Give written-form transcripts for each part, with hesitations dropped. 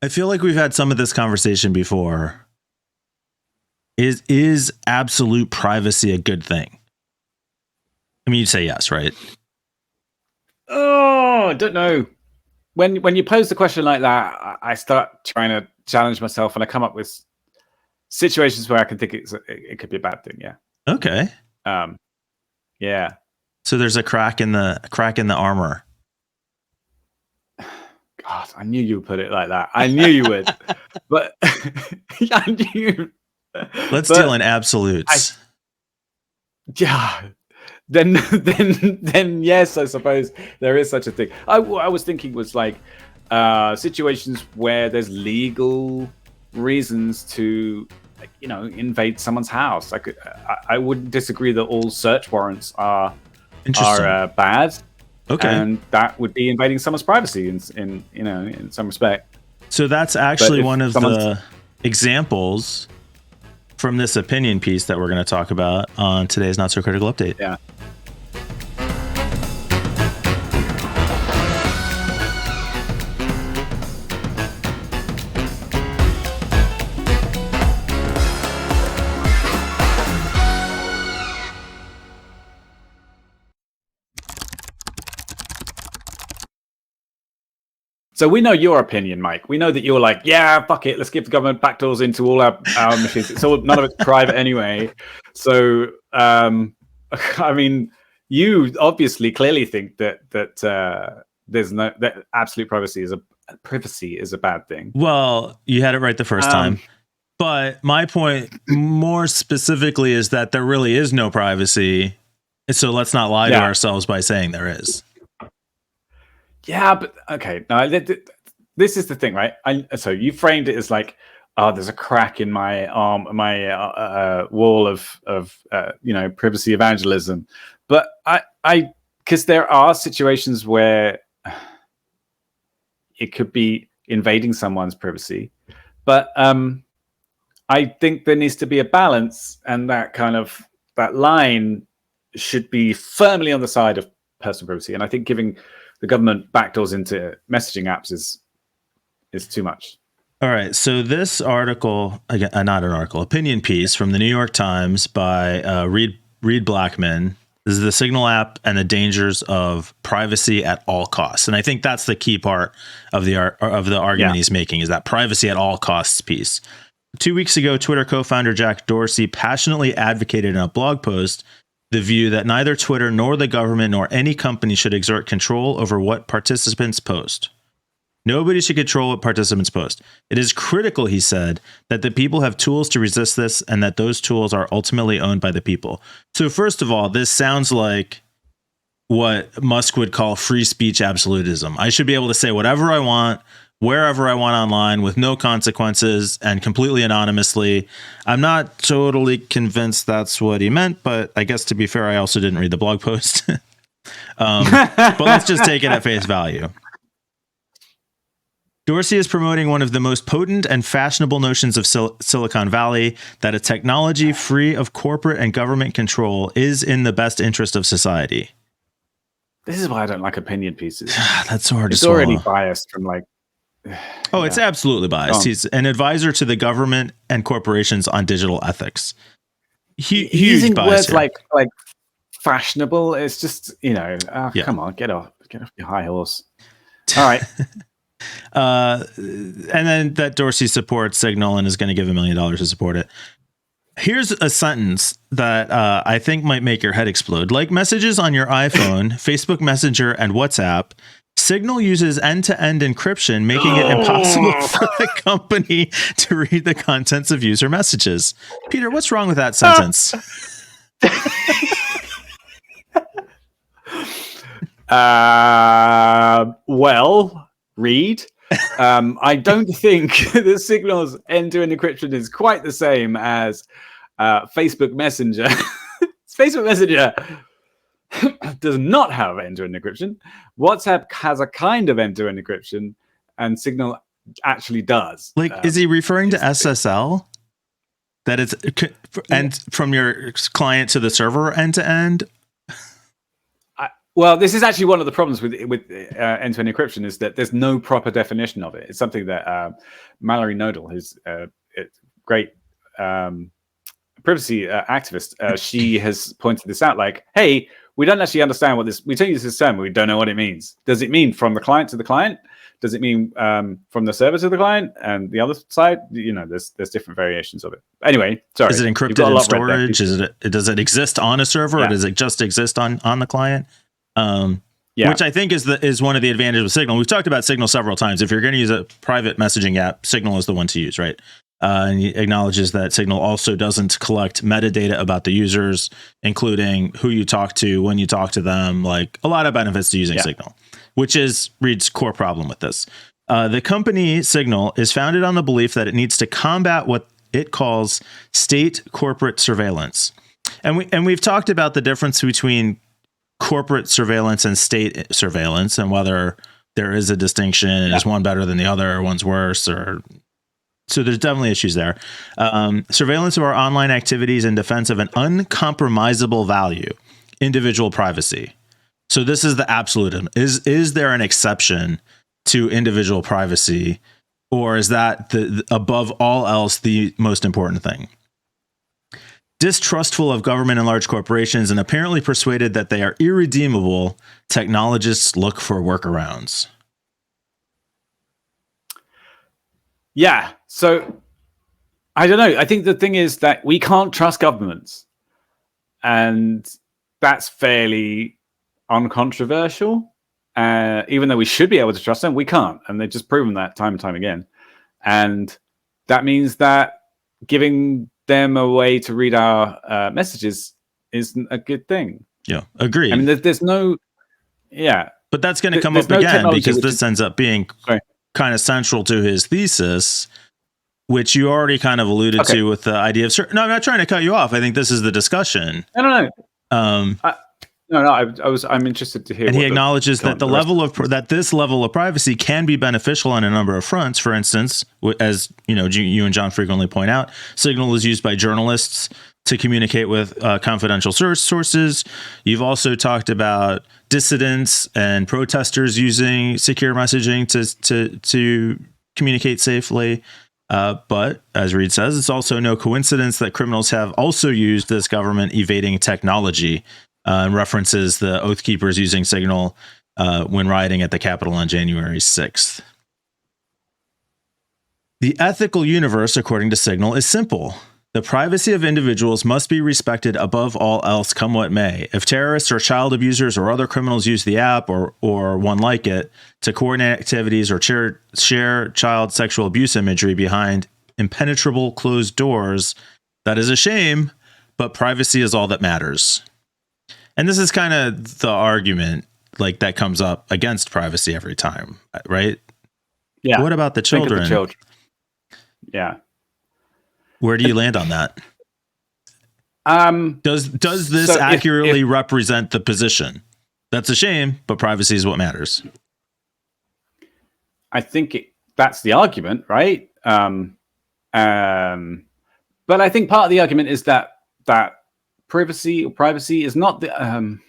I feel like we've had some of this conversation before. Is absolute privacy a good thing? I mean, you'd say yes, right? Oh, I don't know. When you pose the question like that, I start trying to challenge myself, and I come up with situations where I can think it could be a bad thing. Yeah. Okay. Yeah. So there's a crack in the armor. God, I knew you would put it like that. I knew you would. But I knew. Let's deal in absolutes. Yeah. Then yes, I suppose there is such a thing. What I was thinking was like situations where there's legal reasons to, like, invade someone's house. I wouldn't disagree that all search warrants are bad. Okay, and that would be invading someone's privacy in some respect. So that's actually one of the examples from this opinion piece that we're going to talk about on today's Not So Critical Update. Yeah. So we know your opinion, Mike. We know that you're like, yeah, fuck it. Let's give the government backdoors into all our machines. It's all, none of it's private anyway. So, I mean, you obviously clearly think that that absolute privacy is a bad thing. Well, you had it right the first time. But my point more specifically is that there really is no privacy. So let's not lie to ourselves by saying there is. Yeah, but okay. No, this is the thing, right? So you framed it as like, oh, there's a crack in my arm, my wall of privacy evangelism. But because there are situations where it could be invading someone's privacy, but I think there needs to be a balance, and that line should be firmly on the side of personal privacy. And I think giving the government backdoors into messaging apps is too much. All right. So this article, again, not an article, opinion piece from the New York Times by Reid Blackman. This is the Signal app and the dangers of privacy at all costs. And I think that's the key part of the argument he's making, is that privacy at all costs piece. 2 weeks ago, Twitter co-founder Jack Dorsey passionately advocated in a blog post the view that neither Twitter nor the government nor any company should exert control over what participants post. Nobody should control what participants post. It is critical, he said, that the people have tools to resist this and that those tools are ultimately owned by the people. So first of all, this sounds like what Musk would call free speech absolutism. I should be able to say whatever I want, wherever I want online, with no consequences and completely anonymously. I'm not totally convinced that's what he meant, but I guess to be fair, I also didn't read the blog post. But let's just take it at face value. Dorsey is promoting one of the most potent and fashionable notions of Silicon Valley, that a technology free of corporate and government control is in the best interest of society. This is why I don't like opinion pieces. That's so hard to swallow. It's already biased from like... Oh, it's absolutely biased. He's an advisor to the government and corporations on digital ethics. Huge bias words like fashionable. It's just, come on, get off your high horse. All right. And then that Dorsey supports Signal and is going to give $1 million to support it. Here's a sentence that I think might make your head explode. Like messages on your iPhone, Facebook Messenger, and WhatsApp, Signal uses end-to-end encryption, making it impossible for the company to read the contents of user messages. Peter, what's wrong with that sentence? Well, Reid, I don't think the Signal's end-to-end encryption is quite the same as Facebook Messenger. Facebook Messenger does not have end-to-end encryption. WhatsApp has a kind of end-to-end encryption, and Signal actually does. Is he referring to SSL? That it's and from your client to the server end-to-end? Well, this is actually one of the problems with end-to-end encryption is that there's no proper definition of it. It's something that Mallory Nodal, who's a great privacy activist, she has pointed this out. Like, hey, we don't actually understand what this. We tell you this term, we don't know what it means. Does it mean from the client to the client? Does it mean from the server to the client and the other side? There's different variations of it. Anyway, sorry. Is it encrypted in storage? Does it exist on a server, or does it just exist on the client? Which I think is one of the advantages of Signal. We've talked about Signal several times. If you're going to use a private messaging app, Signal is the one to use, right? And he acknowledges that Signal also doesn't collect metadata about the users, including who you talk to, when you talk to them, like a lot of benefits to using Signal, which is Reid's core problem with this. The company Signal is founded on the belief that it needs to combat what it calls state corporate surveillance. And we've talked about the difference between corporate surveillance and state surveillance, and whether there is a distinction, is one better than the other, or one's worse, so there's definitely issues there. Surveillance of our online activities in defense of an uncompromisable value, individual privacy. So this is the absolute. Is there an exception to individual privacy, or is that the above all else the most important thing? Distrustful of government and large corporations and apparently persuaded that they are irredeemable, technologists look for workarounds. Yeah. So I don't know. I think the thing is that we can't trust governments, and that's fairly uncontroversial. Even though we should be able to trust them, we can't. And they've just proven that time and time again. And that means that giving them a way to read our messages isn't a good thing. Yeah, agree. I mean, there's no, but that's going to come up again because this ends up being kind of central to his thesis, which you already kind of alluded to with the idea of. No, I'm not trying to cut you off. I think this is the discussion. No. I'm interested to hear. And he acknowledges that this level of privacy can be beneficial on a number of fronts. For instance, as you and John frequently point out, Signal is used by journalists to communicate with confidential sources. You've also talked about dissidents and protesters using secure messaging to communicate safely. But as Reid says, it's also no coincidence that criminals have also used this government evading technology. And references the Oath Keepers using Signal when rioting at the Capitol on January 6th. The ethical universe, according to Signal, is simple. The privacy of individuals must be respected above all else, come what may. If terrorists or child abusers or other criminals use the app or one like it to coordinate activities or share child sexual abuse imagery behind impenetrable closed doors, that is a shame, but privacy is all that matters. And this is kind of the argument that comes up against privacy every time, right? Yeah. What about the children? Think of the children. Yeah. Where do you land on that? Does this accurately represent the position? That's a shame, but privacy is what matters. I think that's the argument, right? But I think part of the argument is that privacy is not the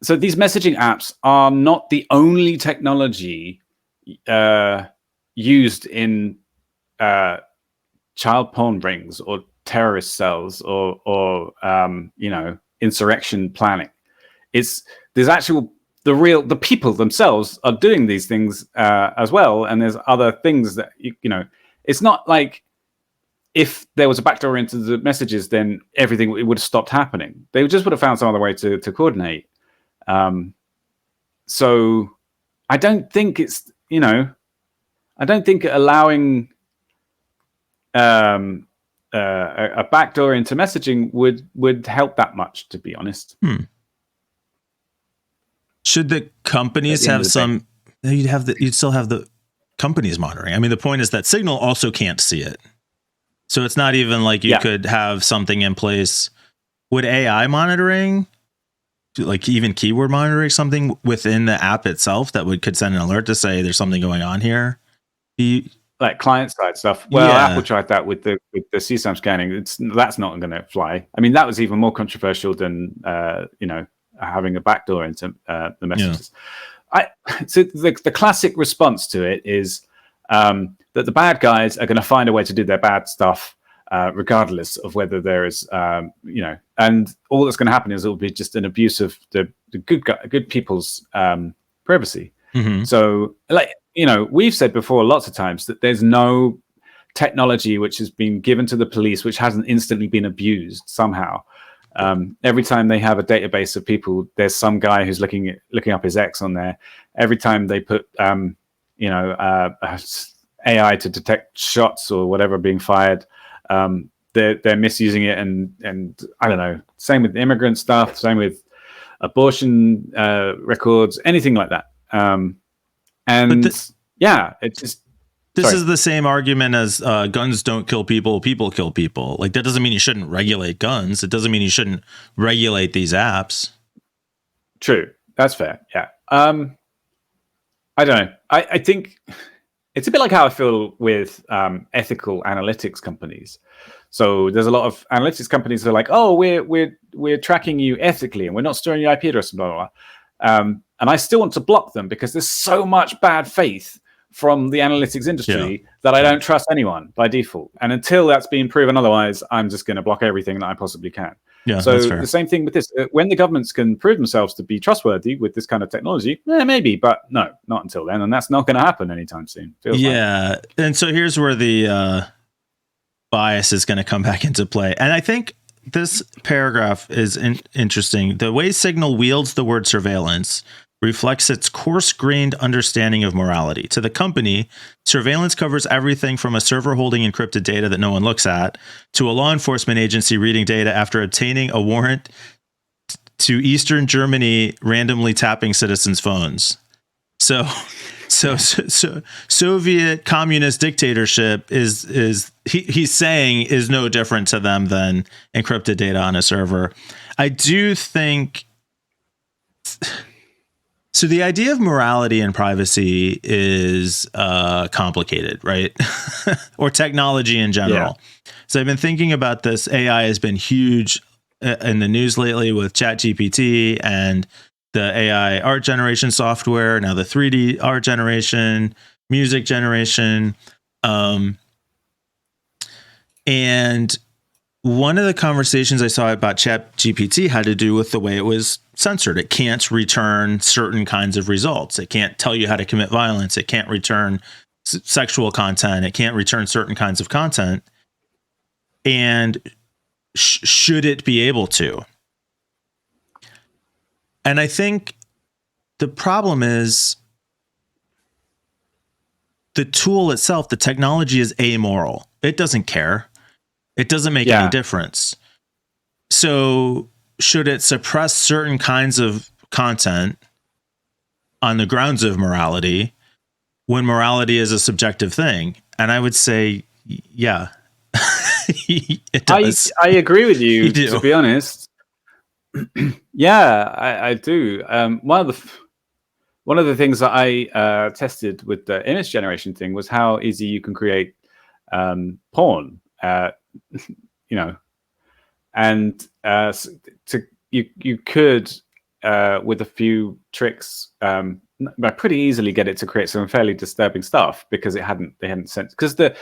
so these messaging apps are not the only technology used in child porn rings or terrorist cells or insurrection planning. The people themselves are doing these things as well, and there's other things that it's not like if there was a backdoor into the messages, then everything would have stopped happening. They just would have found some other way to coordinate. So I don't think it's, I don't think allowing a backdoor into messaging would help that much, to be honest. Should the companies have some? You'd still have the companies monitoring. I mean, the point is that Signal also can't see it. So it's not even like you could have something in place. Would AI monitoring, like even keyword monitoring, something within the app itself that could send an alert to say there's something going on here? Like client side stuff. Well, Apple tried that with the CSAM scanning. That's not going to fly. I mean, that was even more controversial than having a backdoor into the messages. So the classic response to it is that the bad guys are going to find a way to do their bad stuff, regardless of whether there is, and all that's going to happen is it will be just an abuse of the good people's privacy. Mm-hmm. So, we've said before lots of times that there's no technology which has been given to the police which hasn't instantly been abused somehow. Every time they have a database of people, there's some guy who's looking up his ex on there. Every time they put AI to detect shots or whatever being fired, they're misusing it, and I don't know. Same with immigrant stuff. Same with abortion records, anything like that. It's just. This is the same argument as guns don't kill people, people kill people. Like, that doesn't mean you shouldn't regulate guns. It doesn't mean you shouldn't regulate these apps. True. That's fair. Yeah. I don't know. I think it's a bit like how I feel with ethical analytics companies. So there's a lot of analytics companies that are like, oh, we're tracking you ethically and we're not storing your IP address, blah, blah, blah. And I still want to block them because there's so much bad faith from the analytics industry that I don't trust anyone by default. And until that's been proven otherwise, I'm just going to block everything that I possibly can. Yeah, so the same thing with this. When the governments can prove themselves to be trustworthy with this kind of technology, maybe, but no, not until then. And that's not going to happen anytime soon. Like. And so here's where the bias is going to come back into play. And I think this paragraph is interesting. The way Signal wields the word surveillance reflects its coarse-grained understanding of morality. To the company, surveillance covers everything from a server holding encrypted data that no one looks at, to a law enforcement agency reading data after obtaining a warrant, to Eastern Germany randomly tapping citizens' phones. So Soviet communist dictatorship he's saying is no different to them than encrypted data on a server. I do think. So the idea of morality and privacy is complicated, right? Or technology in general. Yeah. So I've been thinking about this. AI has been huge in the news lately with ChatGPT and the AI art generation software, now the 3D art generation, music generation. And one of the conversations I saw about ChatGPT had to do with the way it was censored. It can't return certain kinds of results. It can't tell you how to commit violence. It can't return sexual content. It can't return certain kinds of content. And should it be able to? And I think the problem is the tool itself, the technology is amoral. It doesn't care. It doesn't make any difference. So should it suppress certain kinds of content on the grounds of morality when morality is a subjective thing? And I would say, yeah, it does. I agree with you, to be honest. I do. One of the things that I tested with the image generation thing was how easy you can create porn. And you could with a few tricks pretty easily get it to create some fairly disturbing stuff because they hadn't sent, because the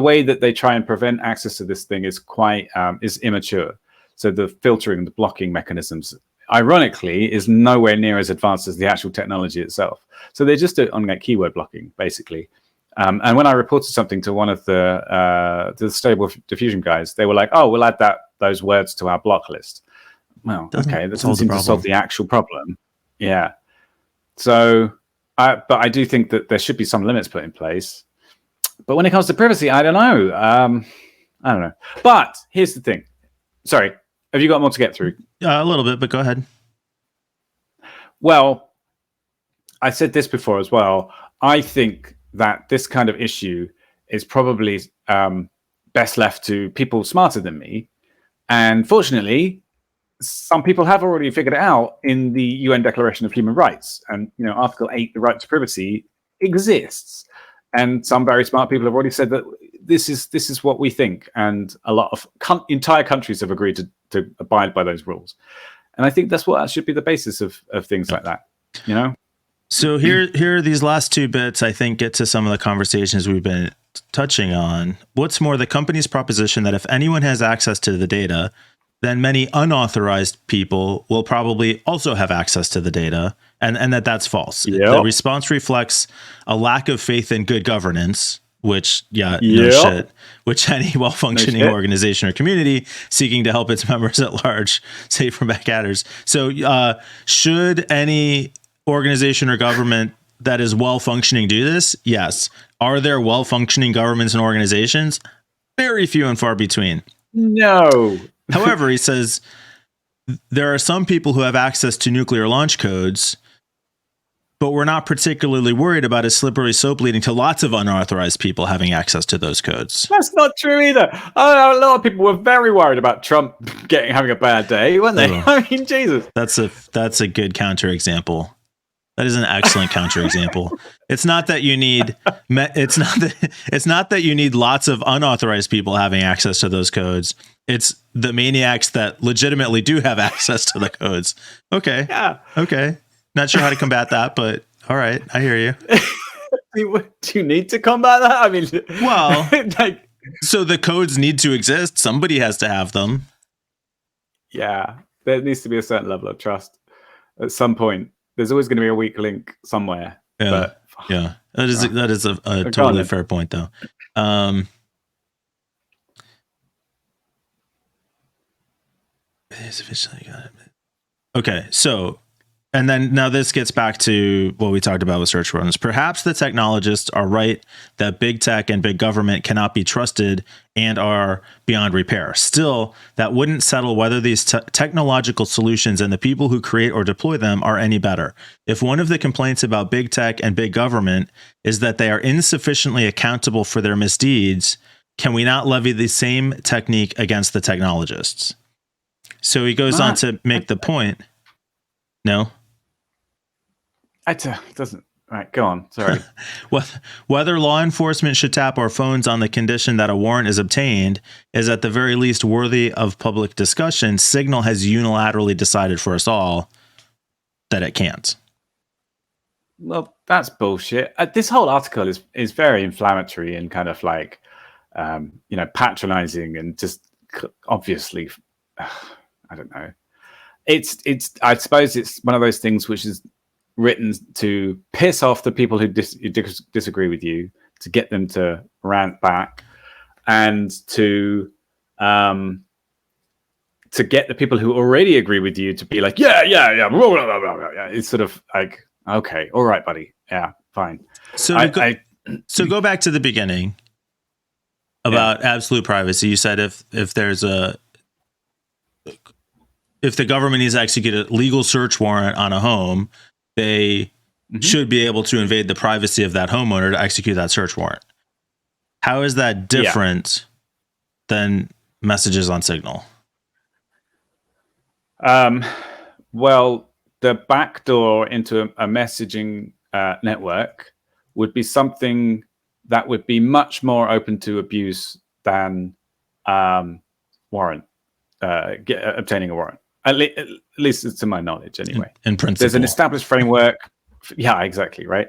way that they try and prevent access to this thing is quite is immature. So the filtering, the blocking mechanisms, ironically, is nowhere near as advanced as the actual technology itself. So they just do it on like keyword blocking, basically. And when I reported something to one of the Stable Diffusion guys, they were like, "Oh, we'll add those words to our block list." Well, okay, that doesn't seem to solve the actual problem. Yeah. So, but I do think that there should be some limits put in place. But when it comes to privacy, I don't know. I don't know. But here's the thing. Sorry, have you got more to get through? A little bit, but go ahead. Well, I said this before as well. I think that this kind of issue is probably best left to people smarter than me. And fortunately, some people have already figured it out in the UN Declaration of Human Rights. And, Article 8, the right to privacy, exists. And some very smart people have already said that this is what we think. And a lot of entire countries have agreed to abide by those rules. And I think that's what should be the basis of things like that, you know? So here, these last two bits, I think, get to some of the conversations we've been touching on. What's more, the company's proposition that if anyone has access to the data, then many unauthorized people will probably also have access to the data, and that's false. Yep. The response reflects a lack of faith in good governance, which, no shit, which any well-functioning organization or community seeking to help its members at large save from bad actors. So should any organization or government that is well-functioning do this? Yes. Are there well-functioning governments and organizations? Very few and far between. No. However, he says there are some people who have access to nuclear launch codes, but we're not particularly worried about a slippery slope leading to lots of unauthorized people having access to those codes. That's not true either. A lot of people were very worried about Trump having a bad day, weren't they? I mean, Jesus. That's a good counterexample. That is an excellent counterexample. It's not that you need it's not that you need lots of unauthorized people having access to those codes. It's the maniacs that legitimately do have access to the codes. Okay. Yeah. Okay. Not sure how to combat that, but all right, I hear you. Do you need to combat that? I mean, well, so the codes need to exist. Somebody has to have them. Yeah, there needs to be a certain level of trust at some point. There's always going to be a weak link somewhere. Yeah, but, yeah, that is a totally fair point, though. Okay, so. And then now this gets back to what we talked about with search warrants. Perhaps the technologists are right that big tech and big government cannot be trusted and are beyond repair. Still, that wouldn't settle whether these technological solutions and the people who create or deploy them are any better. If one of the complaints about big tech and big government is that they are insufficiently accountable for their misdeeds, can we not levy the same technique against the technologists? So he goes on to make the point. No? It doesn't. Right, go on. Sorry. Whether law enforcement should tap our phones on the condition that a warrant is obtained is at the very least worthy of public discussion. Signal has unilaterally decided for us all that it can't. Well, that's bullshit. This whole article is very inflammatory and kind of like, patronizing and just obviously, I don't know. I suppose it's one of those things which is written to piss off the people who disagree with you, to get them to rant back, and to get the people who already agree with you to be like, yeah. It's sort of like, okay, all right, buddy, yeah, fine. So so go back to the beginning about absolute privacy. You said if the government needs to execute a legal search warrant on a home, they should be able to invade the privacy of that homeowner to execute that search warrant. How is that different than messages on Signal? Well, the backdoor into a messaging network would be something that would be much more open to abuse than obtaining a warrant. At least it's to my knowledge, anyway. In principle, there's an established framework. Yeah, exactly, right.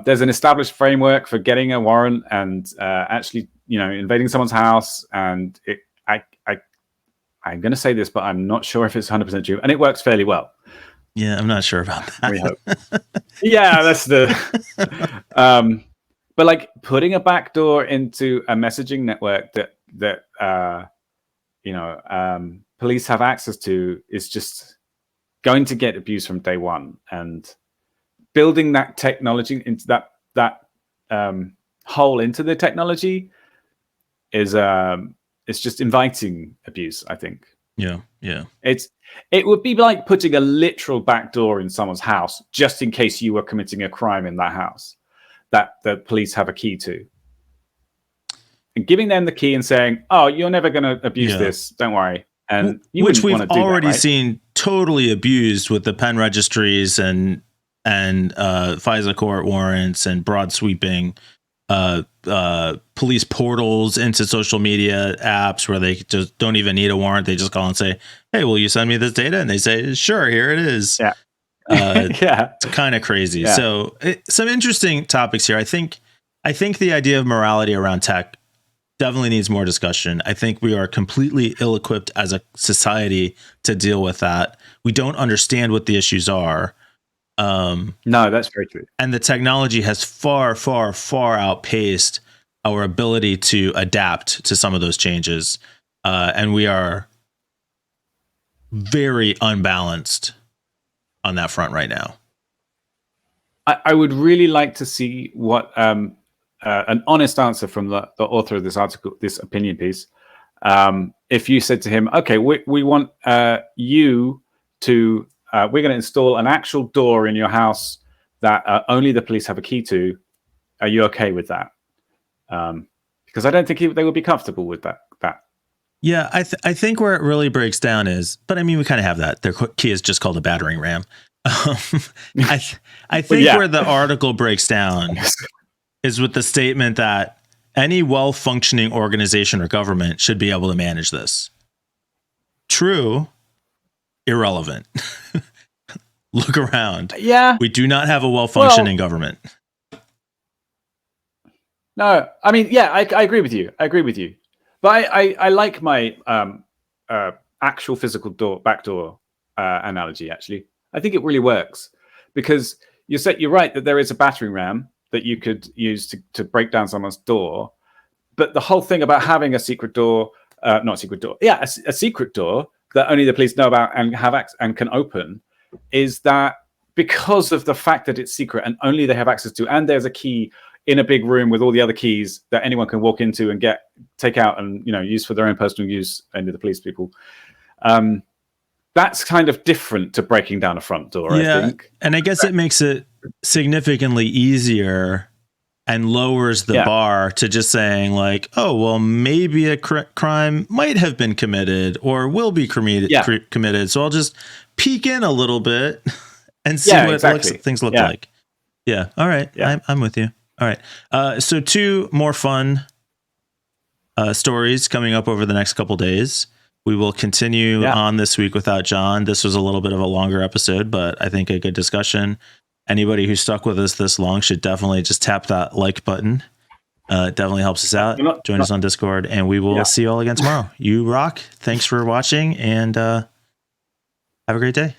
There's an established framework for getting a warrant and actually, invading someone's house. And I'm going to say this, but I'm not sure if it's 100% true. And it works fairly well. Yeah, I'm not sure about that. We hope. Yeah, that's the. But like putting a backdoor into a messaging network that police have access to is just going to get abused from day one, and building that technology into that hole into the technology is it's just inviting abuse, I think. Yeah. It would be like putting a literal backdoor in someone's house just in case you were committing a crime in that house that the police have a key to. And giving them the key and saying, "Oh, you're never going to abuse this. Don't worry." And which we've already seen totally abused with the pen registries and FISA court warrants and broad sweeping police portals into social media apps where they just don't even need a warrant. They just call and say, "Hey, will you send me this data?" And they say, "Sure, here it is." Yeah. Yeah, it's kind of crazy. Yeah. So some interesting topics here. I think the idea of morality around tech definitely needs more discussion. I think we are completely ill-equipped as a society to deal with that. We don't understand what the issues are. No, that's very true. And the technology has far, far, far outpaced our ability to adapt to some of those changes. And we are very unbalanced on that front right now. I would really like to see what an honest answer from the author of this article, this opinion piece. If you said to him, okay, we want you to, we're going to install an actual door in your house that only the police have a key to. Are you okay with that? Because I don't think they would be comfortable with that. Yeah, I think where it really breaks down is, but I mean, we kind of have that. Their key is just called a battering ram. I think where the article breaks down is with the statement that any well-functioning organization or government should be able to manage this. True, irrelevant. Look around. Yeah. We do not have a well-functioning government. No, I mean, yeah, I agree with you. But I like my actual physical backdoor analogy, actually. I think it really works because you're right that there is a battering ram that you could use to break down someone's door. But the whole thing about having a secret door, a secret door that only the police know about and have and can open, is that because of the fact that it's secret and only they have access to, and there's a key in a big room with all the other keys that anyone can walk into and take out and use for their own personal use, only the police people. That's kind of different to breaking down a front door, I think. And I guess it makes it significantly easier and lowers the bar to just saying like, oh, well, maybe a crime might have been committed or will be committed. So I'll just peek in a little bit and see what things look like. Yeah. All right. Yeah. I'm with you. All right. So 2 more fun stories coming up over the next couple days. We will continue on this week without Jon. This was a little bit of a longer episode, but I think a good discussion. Anybody who stuck with us this long should definitely just tap that like button. It definitely helps us out. Join us on Discord, and we will see you all again tomorrow. You rock. Thanks for watching, and have a great day.